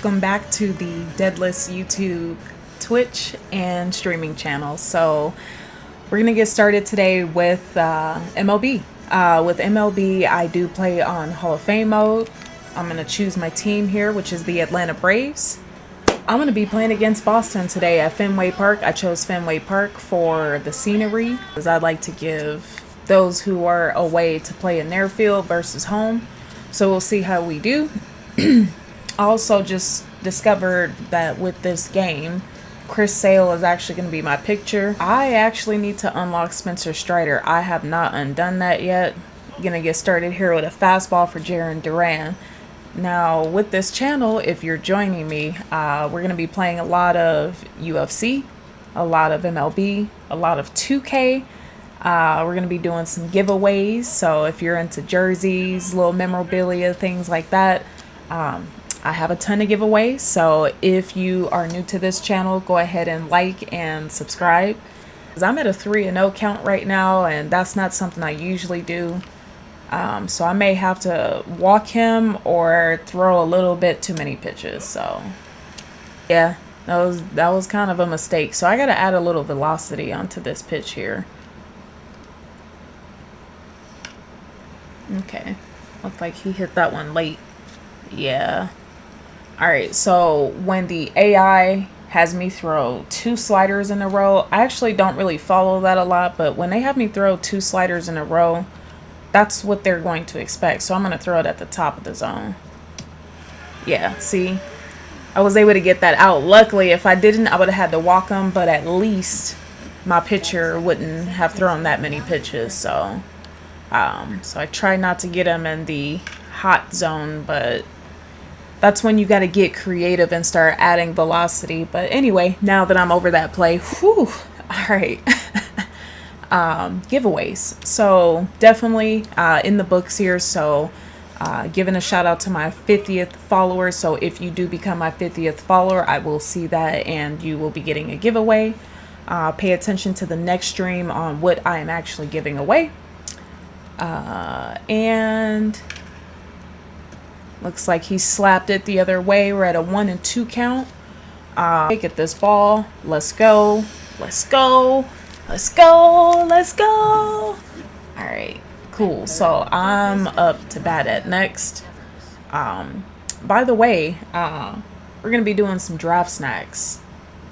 welcome back to the Deadliss YouTube, Twitch, and streaming channel. So we're gonna get started today with MLB. With MLB, I do play on Hall of Fame mode. I'm gonna choose my team here, which is the Atlanta Braves. I'm gonna be playing against Boston today at Fenway Park. I chose Fenway Park for the scenery, because I like to give those who are away to play in their field versus home. So we'll see how we do. I also just discovered that with this game, Chris Sale is actually going to be my pitcher. I actually need to unlock Spencer Strider. I have not undone that yet. Going to get started here with a fastball for Jaron Duran. Now, with this channel, if you're joining me, we're going to be playing a lot of UFC, a lot of MLB, a lot of 2K. We're going to be doing some giveaways. So if you're into jerseys, little memorabilia, things like that, I have a ton of giveaways. So if you are new to this channel, go ahead and like and subscribe. I'm at a 3-0 count right now, and that's not something I usually do. So I may have to walk him or throw a little bit too many pitches. So yeah, that was kind of a mistake. So I got to add a little velocity onto this pitch here. Okay, looked like he hit that one late. Yeah. Alright, so when the AI has me throw 2 sliders in a row, I actually don't really follow that a lot, but when they have me throw 2 sliders in a row, that's what they're going to expect. So I'm going to throw it at the top of the zone. Yeah, see? I was able to get that out. Luckily, if I didn't, I would have had to walk them, but at least my pitcher wouldn't have thrown that many pitches. So I try not to get him in the hot zone, but that's when you got to get creative and start adding velocity. But anyway, now that I'm over that play, whew, all right. Giveaways. So definitely in the books here. So giving a shout out to my 50th follower. So if you do become my 50th follower, I will see that and you will be getting a giveaway. Pay attention to the next stream on what I am actually giving away. And looks like he slapped it the other way. We're at a 1-2 count. Get this ball. Let's go. Let's go. Let's go. Let's go. All right. Cool. So I'm up to bat at next. By the way, we're going to be doing some draft snacks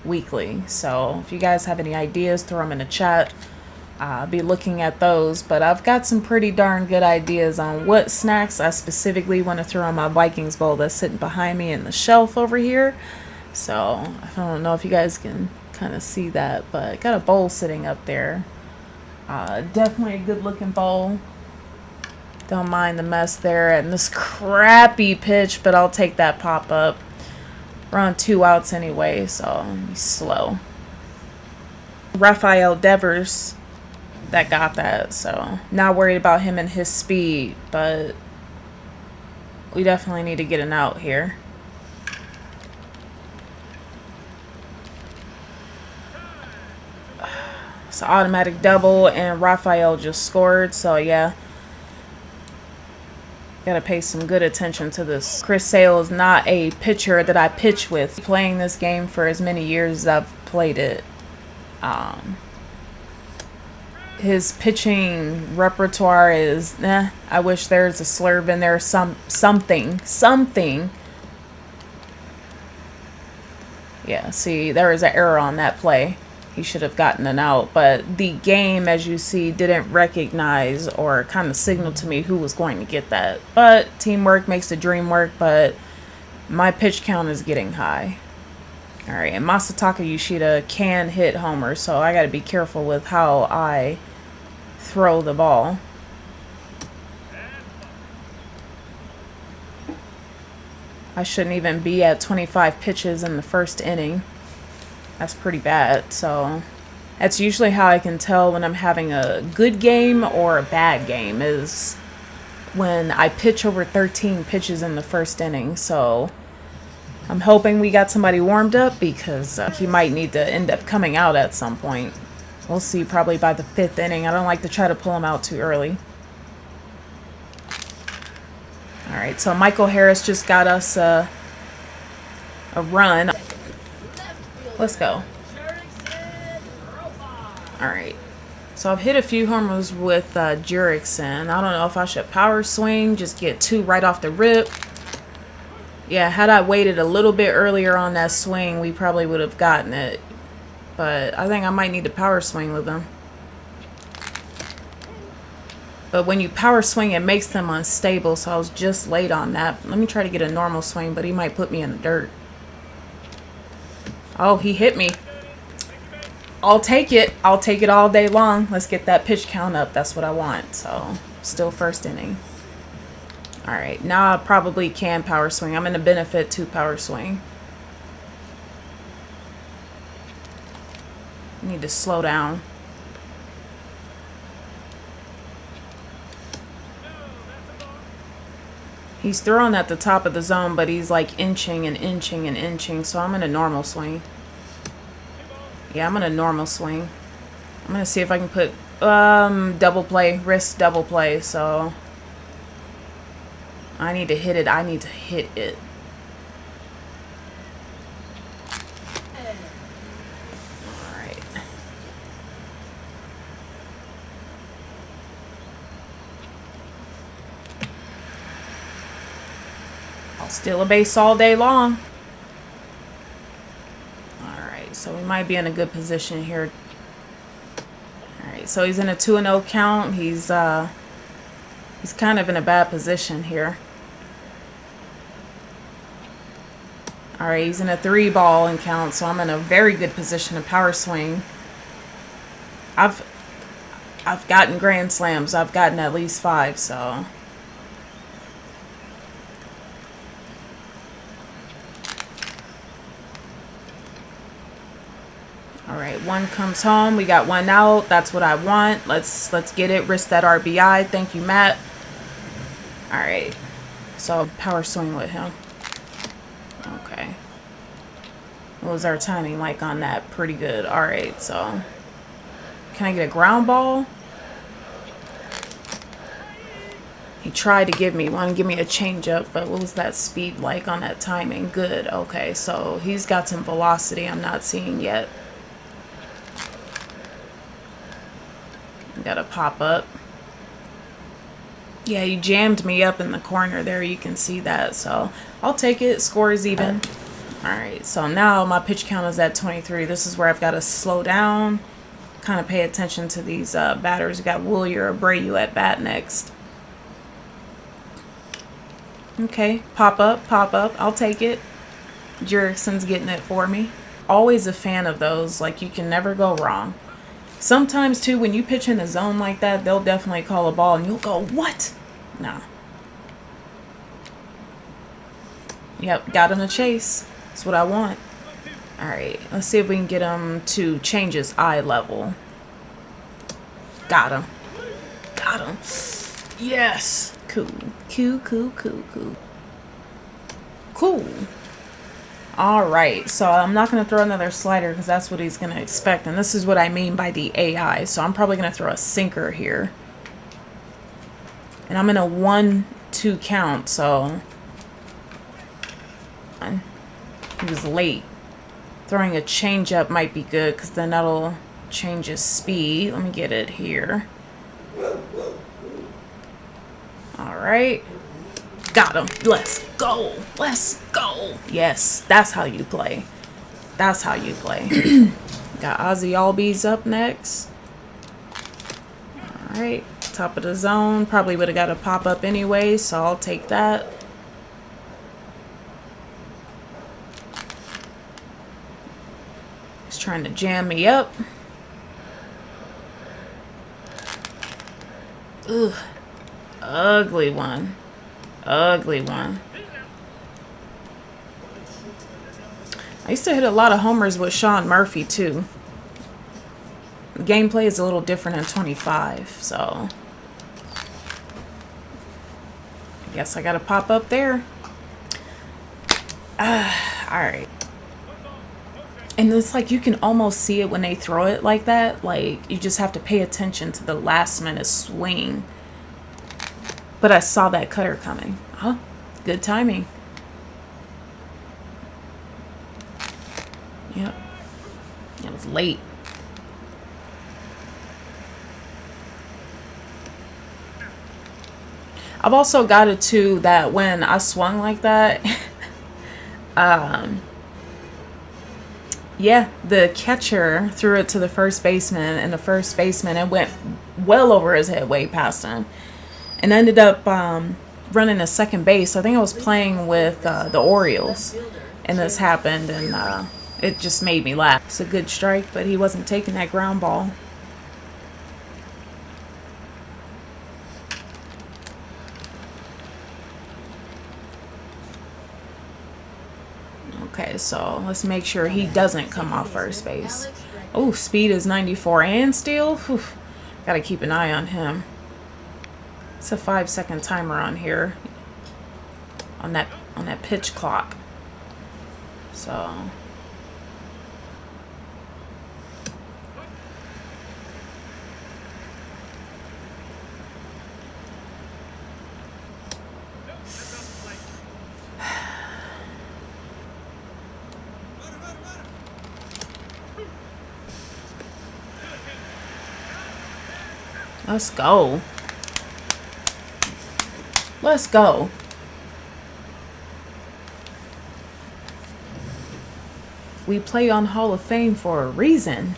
weekly. So if you guys have any ideas, throw them in the chat. I'll be looking at those, but I've got some pretty darn good ideas on what snacks I specifically want to throw in my Vikings bowl that's sitting behind me in the shelf over here. So I don't know if you guys can kind of see that, but I got a bowl sitting up there. Definitely a good looking bowl. Don't mind the mess there and this crappy pitch, but I'll take that pop up. We're on 2 outs anyway, so he's slow. Rafael Devers that got that, so not worried about him and his speed, but we definitely need to get an out here. It's an automatic double and Rafael just scored, so yeah, gotta pay some good attention to this. Chris Sale is not a pitcher that I pitch with. Playing this game for as many years as I've played it, his pitching repertoire is, I wish there's a slurve in there, something. Yeah, see, there was an error on that play. He should have gotten an out, but the game, as you see, didn't recognize or kind of signal to me who was going to get that. But teamwork makes the dream work, but my pitch count is getting high. All right, and Masataka Yoshida can hit homers, so I got to be careful with how I throw the ball. I shouldn't even be at 25 pitches in the first inning. That's pretty bad. So that's usually how I can tell when I'm having a good game or a bad game, is when I pitch over 13 pitches in the first inning. So I'm hoping we got somebody warmed up, because he might need to end up coming out at some point. We'll see, probably by the 5th inning. I don't like to try to pull him out too early. All right, so Michael Harris just got us a run. Let's go. All right. So I've hit a few homers with Jurickson. I don't know if I should power swing, just get 2 right off the rip. Yeah, had I waited a little bit earlier on that swing, we probably would have gotten it. But I think I might need to power swing with them. But when you power swing, it makes them unstable, so I was just late on that. Let me try to get a normal swing, but he might put me in the dirt. Oh, he hit me. I'll take it. I'll take it all day long. Let's get that pitch count up. That's what I want. So, still first inning. All right, now I probably can power swing. I'm in the benefit to power swing. I need to slow down. He's throwing at the top of the zone, but he's like inching and inching and inching. So I'm in a normal swing. Yeah, I'm in a normal swing. I'm going to see if I can put double play, wrist double play. So I need to hit it. I need to hit it. All right. I'll steal a base all day long. So we might be in a good position here. All right, so he's in a 2-0 count. He's kind of in a bad position here. All right, he's in a 3-ball and count, so I'm in a very good position to power swing. I've gotten grand slams. I've gotten at least 5, so. All right, 1 comes home. We got 1 out. That's what I want. Let's get it. Risk that RBI. Thank you, Matt. All right. So power swing with him. Okay. What was our timing like on that? Pretty good. All right. So can I get a ground ball? He tried to give me one. Give me a changeup, but what was that speed like on that timing? Good. Okay. So he's got some velocity I'm not seeing yet. Got a pop up. Yeah, you jammed me up in the corner there. You can see that. So I'll take it. Score is even. All right. So now my pitch count is at 23. This is where I've got to slow down. Kind of pay attention to these batters. We got Woolley or Abreu at bat next. Okay. Pop up. Pop up. I'll take it. Jurickson's getting it for me. Always a fan of those. Like, you can never go wrong. Sometimes, too, when you pitch in a zone like that, they'll definitely call a ball, and you'll go, what? Nah. Yep, got him to chase. That's what I want. All right, let's see if we can get him to change his eye level. Got him. Got him. Yes. Cool. Cool, cool, cool, cool. Cool. All right, so I'm not going to throw another slider because that's what he's going to expect. And this is what I mean by the AI. So I'm probably going to throw a sinker here. And I'm in a 1-2 count, so he was late. Throwing a changeup might be good because then that'll change his speed. Let me get it here. All right. Got him. Let's go. Let's go. Yes, that's how you play. That's how you play. Got Ozzy Albies up next. All right. Top of the zone. Probably would have got a pop-up anyway, so I'll take that. He's trying to jam me up. Ugh. Ugly one. Ugly one. I used to hit a lot of homers with Sean Murphy too. The gameplay is a little different in 25, so I guess I gotta pop up there. Alright. And it's like you can almost see it when they throw it like that. Like, you just have to pay attention to the last minute swing. But I saw that cutter coming. Huh? Good timing. Yep. It was late. I've also got it too that when I swung like that, yeah, the catcher threw it to the first baseman, and the first baseman, it went well over his head, way past him, and ended up running to second base. I think I was playing with the Orioles, and this happened, and it just made me laugh. It's a good strike, but he wasn't taking that ground ball. Okay, so let's make sure he doesn't come off first base. Oh, speed is 94 and steal. Whew. Gotta keep an eye on him. It's a 5-second timer on here. On that pitch clock. So let's go. Let's go. We play on Hall of Fame for a reason.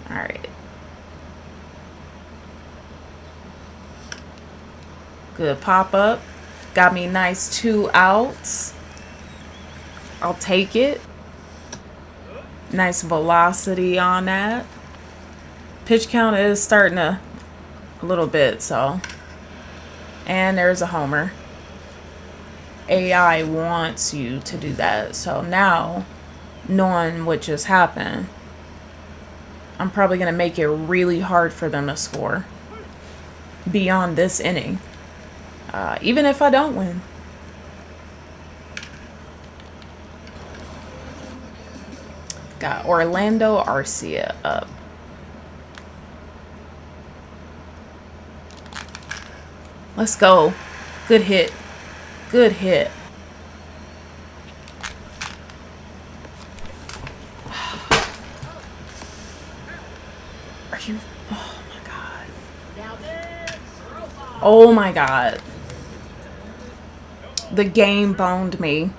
All right. Good pop up. Got me nice 2 outs. I'll take it. Nice velocity on that. Pitch count is starting a little bit, so. And there's a homer. AI wants you to do that. So now, knowing what just happened, I'm probably going to make it really hard for them to score beyond this inning. Even if I don't win. Got Orlando Arcia up. Let's go. Good hit. Good hit. Are you? Oh my God. Oh my God. The game boned me.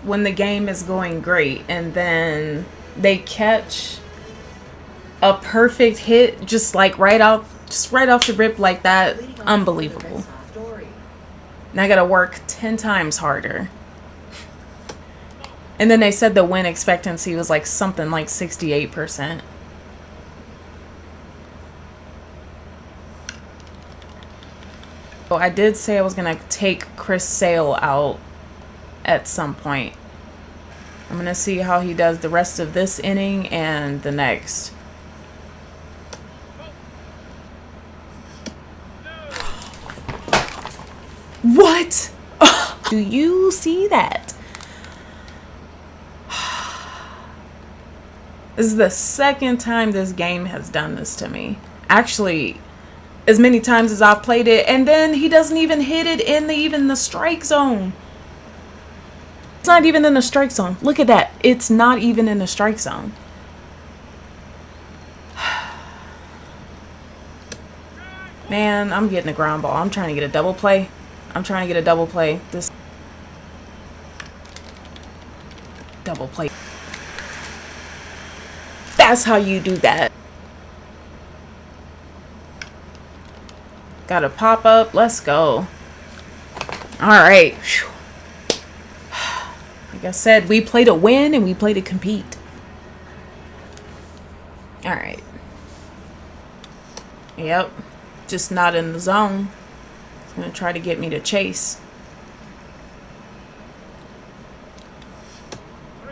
When the game is going great and then they catch a perfect hit just like right off the rip like that, unbelievable. Now I gotta work 10 times harder. And then they said the win expectancy was like something like 68%. Oh, I did say I was gonna take Chris Sale out at some point. I'm gonna see how he does the rest of this inning and the next. What? Do you see that? This is the second time this game has done this to me. Actually, as many times as I've played it, and then he doesn't even hit it in even the strike zone. It's not even in the strike zone. Look at that. It's not even in the strike zone. Man, I'm getting a ground ball. I'm trying to get a double play. I'm trying to get a double play. This double play. That's how you do that. Got a pop up. Let's go. All right. Whew. Like I said, we play to win and we play to compete. All right. Yep. Just not in the zone. It's going to try to get me to chase.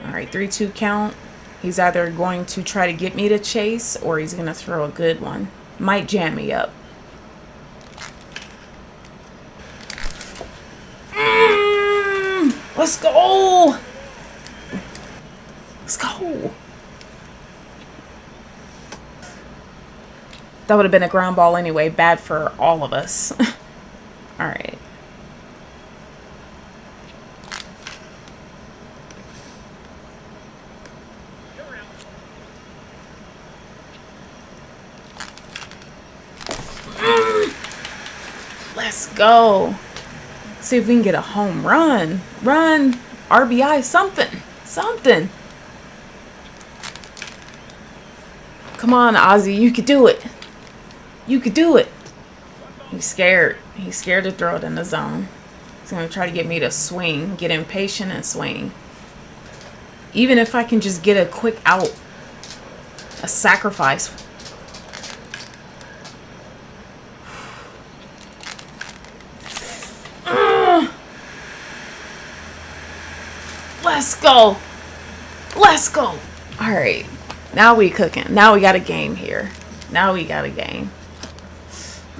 All right, 3-2 count. He's either going to try to get me to chase or he's going to throw a good one. Might jam me up. Let's go. Let's go. That would have been a ground ball anyway. Bad for all of us. All right. Let's go. See if we can get a home run. Run. RBI. Something. Something. Come on, Ozzy. You could do it. You could do it. He's scared. He's scared to throw it in the zone. He's going to try to get me to swing. Get impatient and swing. Even if I can just get a quick out. A sacrifice. Let's go. Let's go. All right. Now we cooking. Now we got a game here. Now we got a game.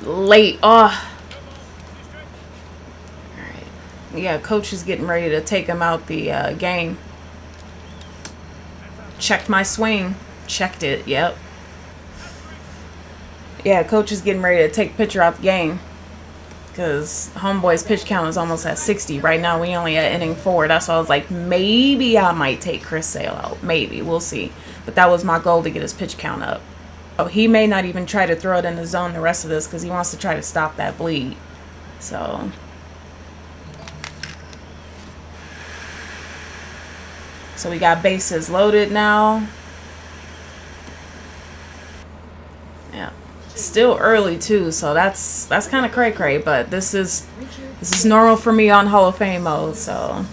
Late. Oh. All right. Yeah, coach is getting ready to take him out the game. Checked my swing. Checked it. Yep. Yeah, coach is getting ready to take pitcher out the game. Because homeboy's pitch count is almost at 60. Right now, we only at inning 4. That's why I was like, maybe I might take Chris Sale out. Maybe. We'll see. But that was my goal, to get his pitch count up. So he may not even try to throw it in the zone the rest of this, because he wants to try to stop that bleed. So we got bases loaded now. Yeah. Still early too, so that's kind of cray-cray, but this is normal for me on Hall of Fame mode. So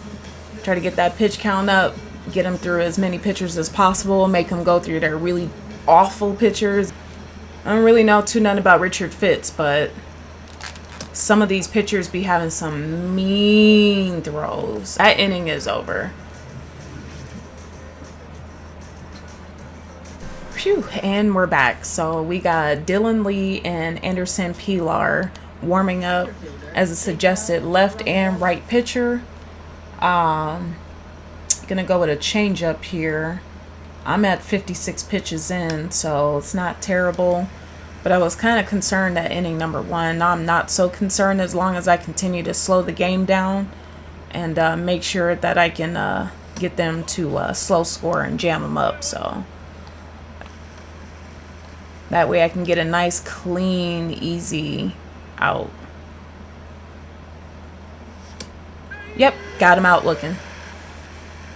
try to get that pitch count up, get them through as many pitchers as possible, make them go through their really awful pitchers. I don't really know nothing about Richard Fitz, but some of these pitchers be having some mean throws. That inning is over. Phew, and we're back. So we got Dylan Lee and Anderson Pilar warming up as a suggested left and right pitcher. Gonna go with a changeup here. I'm at 56 pitches in, so it's not terrible. But I was kind of concerned at inning number 1. Now I'm not so concerned, as long as I continue to slow the game down and make sure that I can get them to slow score and jam them up. So that way I can get a nice, clean, easy out. Yep, got him out looking.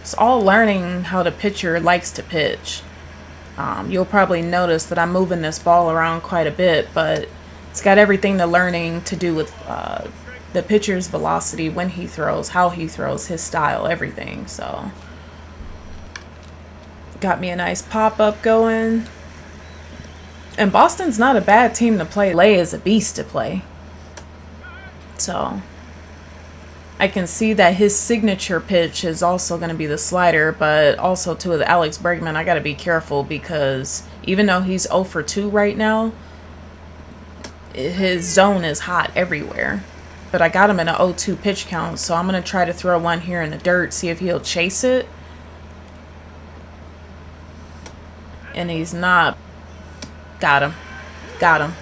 It's all learning how the pitcher likes to pitch. You'll probably notice that I'm moving this ball around quite a bit, but it's got everything to learning to do with the pitcher's velocity, when he throws, how he throws, his style, everything. So got me a nice pop-up going. And Boston's not a bad team to play. Lay is a beast to play. So I can see that his signature pitch is also going to be the slider, but also too with Alex Bregman, I got to be careful, because even though he's 0 for 2 right now, his zone is hot everywhere. But I got him in an 0-2 pitch count, so I'm going to try to throw one here in the dirt, see if he'll chase it. And he's not. Got him. Got him.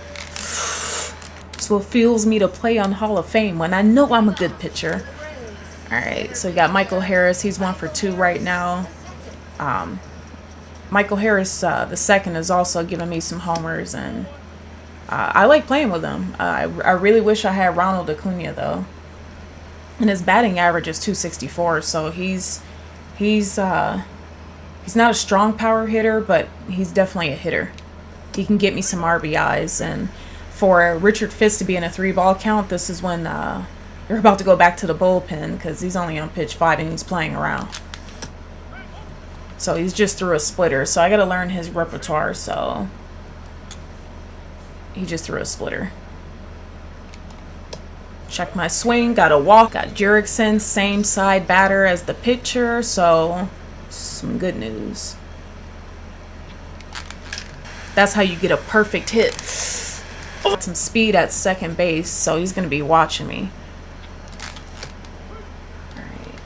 That's what fuels me to play on Hall of Fame, when I know I'm a good pitcher. Alright, so we got Michael Harris. He's 1 for 2 right now. Michael Harris, the second, is also giving me some homers, and I like playing with him. I really wish I had Ronald Acuna, though. And his batting average is 264, so he's not a strong power hitter, but he's definitely a hitter. He can get me some RBIs, and for Richard Fitz to be in a 3-ball count, this is when you're about to go back to the bullpen, because he's only on pitch 5 and he's playing around. So he's just threw a splitter, so I got to learn his repertoire. So he just threw a splitter. Check my swing, got a walk, got Jurickson, same side batter as the pitcher, so some good news. That's how you get a perfect hit. Some speed at second base, so he's going to be watching me. Alright.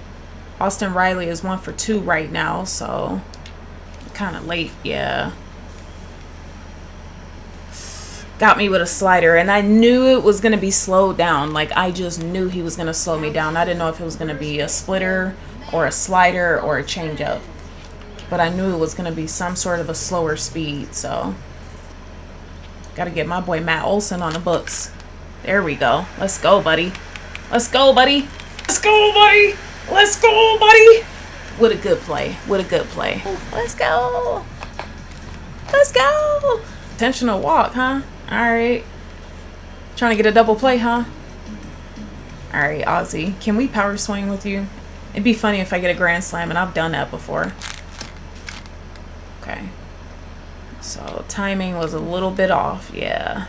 Austin Riley is 1 for 2 right now, so kind of late, yeah. got me with a slider, and I knew it was going to be slowed down. Like, I just knew he was going to slow me down. I didn't know if it was going to be a splitter or a slider or a changeup, but I knew it was going to be some sort of a slower speed. So got to get my boy Matt Olson on the books. There we go. Let's go, buddy. Let's go, buddy. Let's go, buddy. Let's go, buddy. What a good play. What a good play. Let's go. Let's go. Intentional walk, huh? All right. Trying to get a double play, huh? All right, Ozzy. Can we power swing with you? It'd be funny if I get a grand slam, and I've done that before. Okay. So timing was a little bit off. Yeah.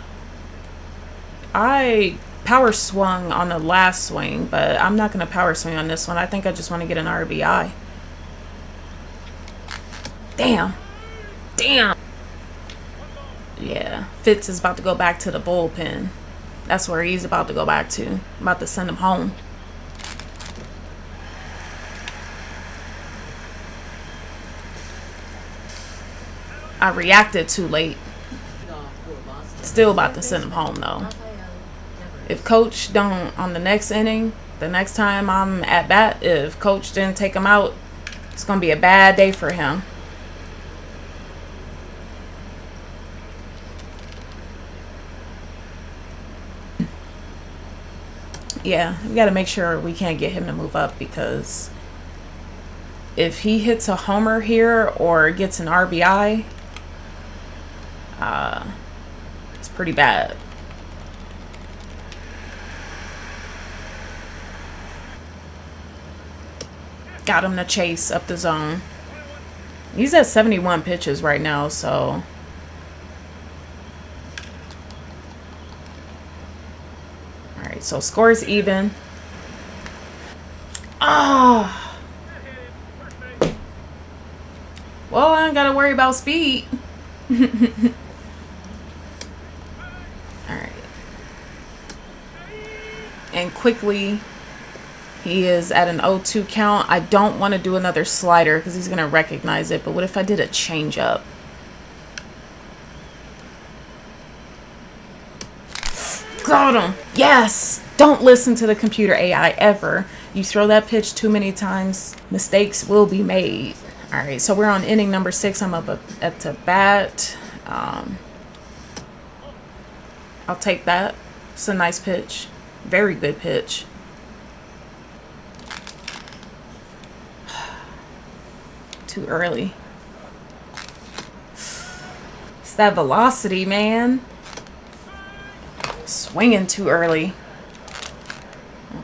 I power swung on the last swing, but I'm not going to power swing on this one. I think I just want to get an RBI. Damn. Damn. Yeah. Fitz is about to go back to the bullpen. That's where he's about to go back to. I'm about to send him home. I reacted too late. Still about to send him home, though. If coach don't, on the next inning, the next time I'm at bat, if coach didn't take him out, it's going to be a bad day for him. Yeah, we got to make sure we can't get him to move up, because if he hits a homer here or gets an RBI, it's pretty bad. Got him to chase up the zone. He's at 71 pitches right now, so all right, so score's even. Ah. Oh. Well, I don't gotta worry about speed. All right. And quickly, he is at an 0-2 count. I don't want to do another slider because he's going to recognize it. But what if I did a changeup? Got him. Yes. Don't listen to the computer AI ever. You throw that pitch too many times, mistakes will be made. All right, so we're on inning number 6. I'm up at the bat. I'll take that. It's a nice pitch. Very good pitch. Too early. It's that velocity, man. Swinging too early.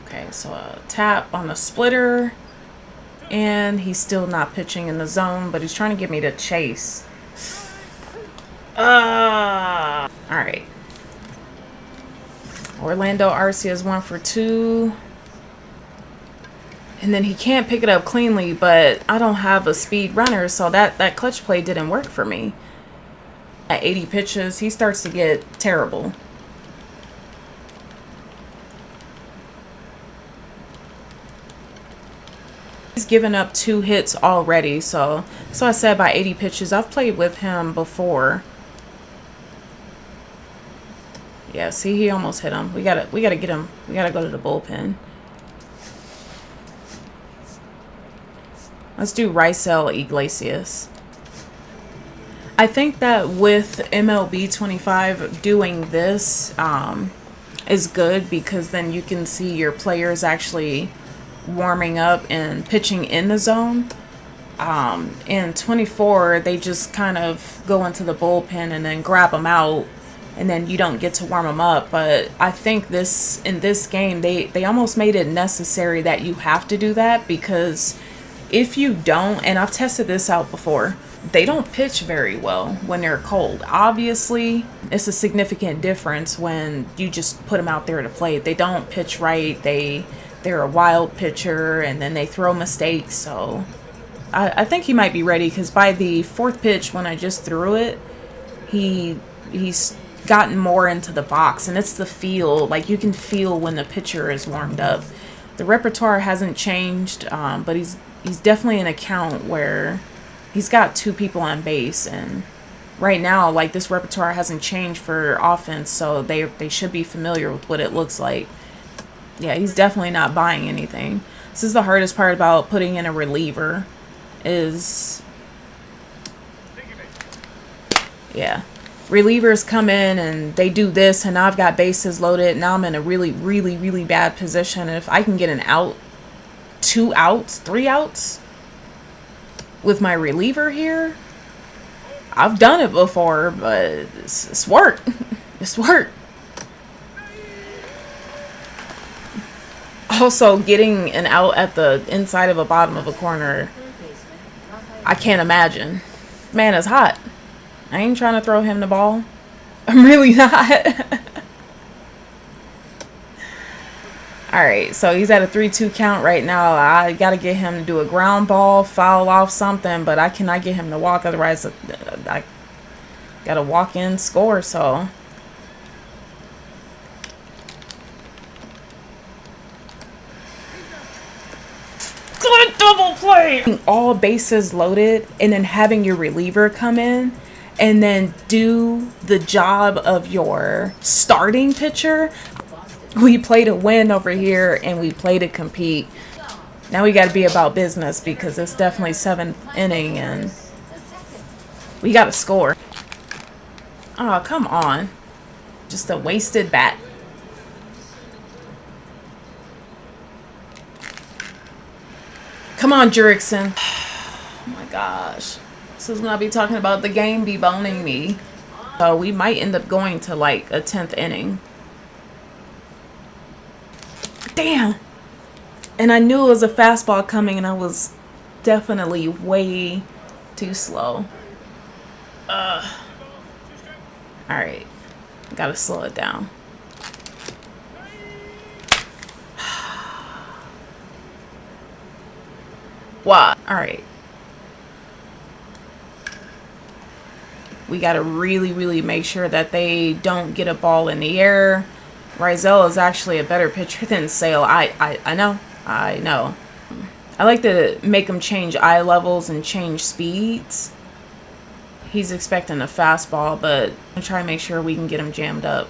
Okay, so a tap on the splitter. And he's still not pitching in the zone, but he's trying to get me to chase. All right. Orlando Arcia is 1 for 2. And then he can't pick it up cleanly, but I don't have a speed runner, so that clutch play didn't work for me. At 80 pitches, he starts to get terrible. He's given up 2 hits already, so I said by 80 pitches. I've played with him before. Yeah, see, he almost hit him. We gotta get him. We gotta go to the bullpen. Let's do Rysel Iglesias. I think that with MLB 25 doing this is good, because then you can see your players actually warming up and pitching in the zone. In 24, they just kind of go into the bullpen and then grab them out, and then you don't get to warm them up. But I think in this game, they almost made it necessary that you have to do that, because if you don't, and I've tested this out before, they don't pitch very well when they're cold. Obviously, it's a significant difference when you just put them out there to play. They don't pitch right. They're a wild pitcher, and then they throw mistakes. So I think he might be ready, because by the 4th pitch when I just threw it, he's gotten more into the box, and it's the feel. Like, you can feel when the pitcher is warmed up. The repertoire hasn't changed, but he's definitely an account where he's got 2 people on base, and right now, like, this repertoire hasn't changed for offense, so they should be familiar with what it looks like. Yeah, he's definitely not buying anything. This is the hardest part about putting in a reliever is, yeah, relievers come in and they do this, and now I've got bases loaded. Now I'm in a really, really, really bad position. And if I can get an out, 2 outs, 3 outs with my reliever here, I've done it before, but it's work. It's work. Also, getting an out at the inside of a bottom of a corner, I can't imagine. Man, it's hot. I ain't trying to throw him the ball. I'm really not. Alright, so he's at a 3-2 count right now. I got to get him to do a ground ball, foul off something, but I cannot get him to walk. Otherwise, I got to walk in, score, so... Good double play! All bases loaded, and then having your reliever come in and then do the job of your starting pitcher. We play to win over here, and we play to compete. Now we got to be about business because it's definitely 7th inning, and we got to score. Oh, come on. Just a wasted bat. Come on, Jurickson. Oh my gosh. This is when I be talking about the game be boning me. So we might end up going to like a 10th inning. Damn. And I knew it was a fastball coming, and I was definitely way too slow. Alright. Gotta slow it down. Wow. Alright. We gotta really, really make sure that they don't get a ball in the air. Rizal is actually a better pitcher than Sale. I know. I know. I like to make him change eye levels and change speeds. He's expecting a fastball, but I'm trying to make sure we can get him jammed up.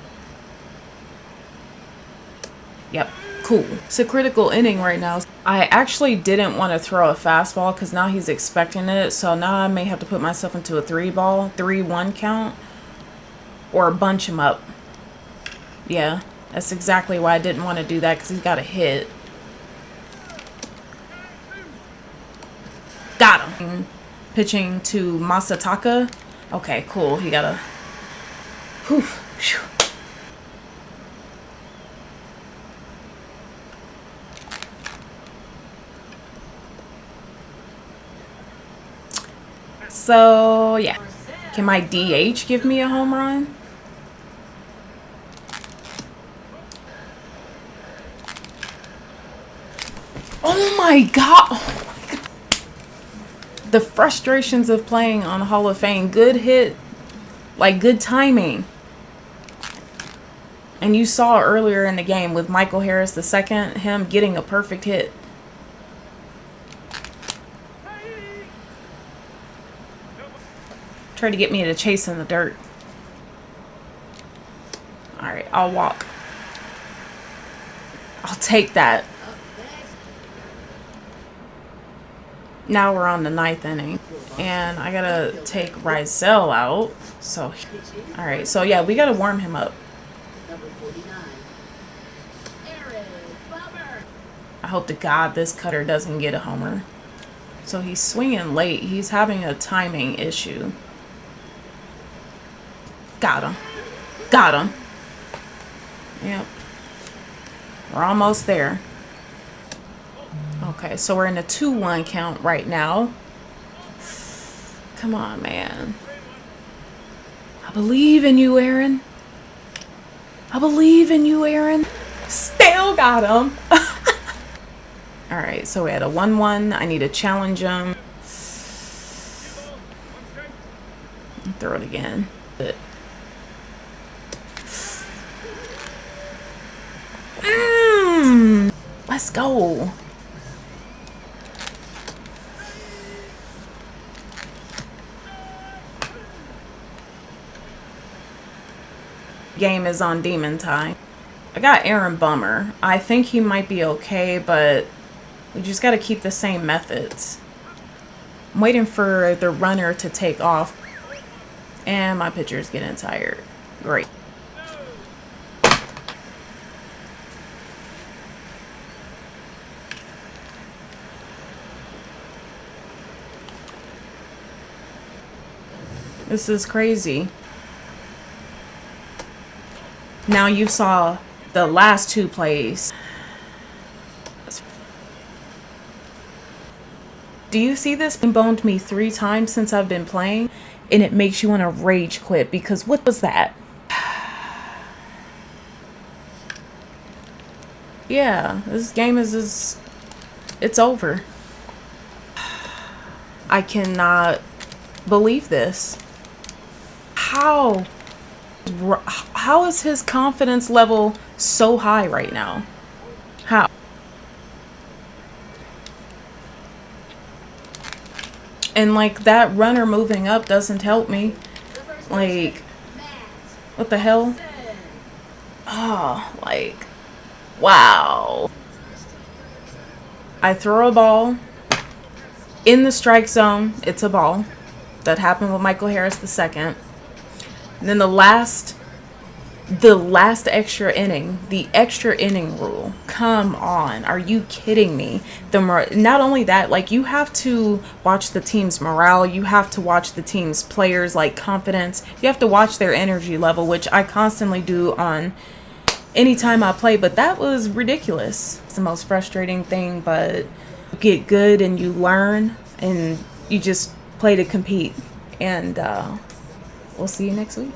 Yep. Cool. It's a critical inning right now. I actually didn't want to throw a fastball because now he's expecting it. So now I may have to put myself into a 3-1 count or bunch him up. Yeah, that's exactly why I didn't want to do that, because he's got a hit. Got him. Pitching to Masataka. Okay, cool. He got a... Whew. Whew. So, yeah. Can my DH give me a home run? Oh my god! Oh my god. The frustrations of playing on Hall of Fame. Good hit. Like, good timing. And you saw earlier in the game with Michael Harris II, him getting a perfect hit. Try to get me to chase in the dirt. Alright, I'll walk. I'll take that. Now we're on the 9th inning. And I gotta take Rizal out. So, alright, so yeah, we gotta warm him up. I hope to God this cutter doesn't get a homer. So he's swinging late. He's having a timing issue. Got him. Got him. Yep. We're almost there. Okay, so we're in a 2-1 count right now. Come on, man. I believe in you, Aaron. I believe in you, Aaron. Still got him. Alright, so we had a 1-1. I need to challenge him. Throw it again. Let's go. game is on demon time. I got Aaron Bummer. I think he might be okay, but we just got to keep the same methods. I'm waiting for the runner to take off. And my pitcher's getting tired. Great. This is crazy. Now you saw the last 2 plays. Do you see this? It boned me 3 times since I've been playing, and it makes you want to rage quit because what was that? Yeah, this game is just, it's over. I cannot believe this. How is his confidence level so high right now? How? And like that runner moving up doesn't help me. Like, what the hell? Oh, like, wow. I throw a ball in the strike zone. It's a ball. That happened with Michael Harris II. And then the last extra inning, the extra inning rule. Come on, are you kidding me? Not only that, like, you have to watch the team's morale. You have to watch the team's players, like, confidence. You have to watch their energy level, which I constantly do on any time I play. But that was ridiculous. It's the most frustrating thing, but you get good and you learn and you just play to compete. And we'll see you next week.